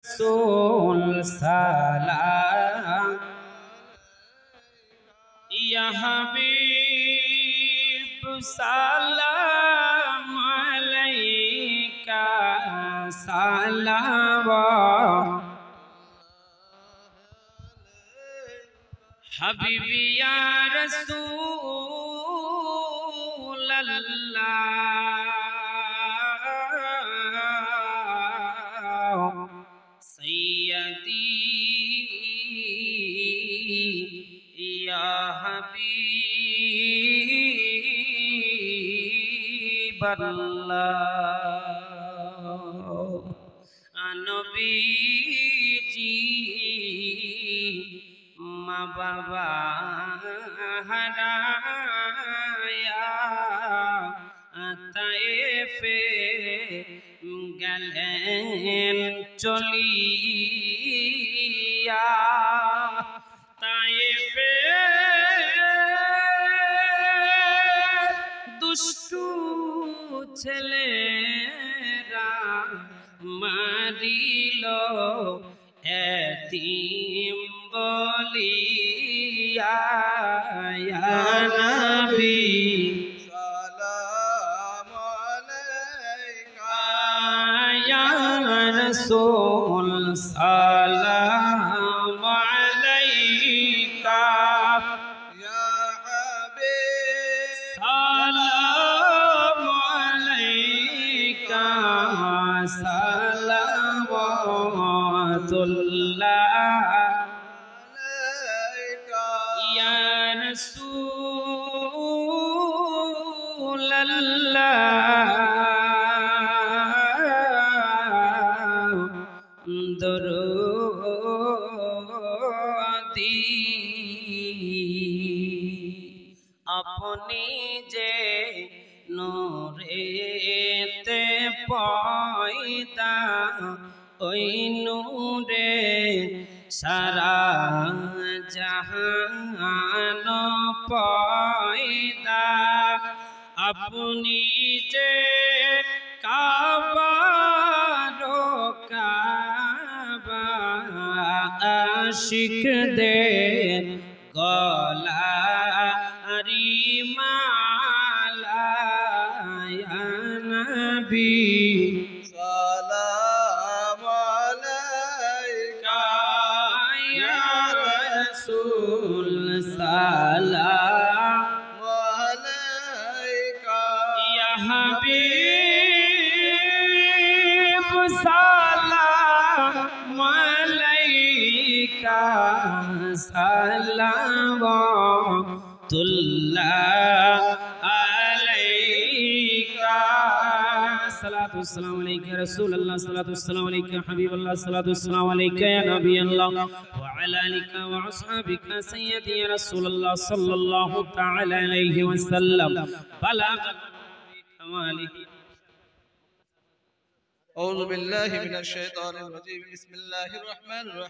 रसूल सलाम या हबीब सलाम अलैका सलावत हबीबी या रसूल अल्लाह सैयदी या हबीब अल्लाह नबीजी माँ बाबा हराया ताइफे गलेन चलिया ताइफे दुष्टू ছেলেরা মারিলো এতিম বলিয়া ইয়া নবী সালাম আলাইকা ইয়া রাসূল সালাম আলাইকা ইয়া হাবিব সালাম আলাইকা সালাওয়াতুল্লাহ या रसूल अल्लाह दरूदी अपनी जे नूरेते पैदा ओई नूरे सारा जहान पैदा अपनी जे काबारो काबा आशिक दे गला माला या नबी सलाम अलैका या रसूल सलाम अलैका या हबीब सलाम अलैका सलावतुल्लाह अलैका सलातु वस्सलाम अलैका रसूल अल्लाह सलातु वस्सलाम अलैका हबीब अल्लाह सलातु वस्सलाम अलैका या नबी अल्लाह व अला आलिका व अस्हाबिका सय्यदी या रसूल अल्लाह सल्लल्लाहु तआला अलैहि वसल्लम बलग कमालिही औज़ु बिल्लाहि मिनश शैतानिर रजीम बिस्मिल्लाहिर रहमानिर रहीम।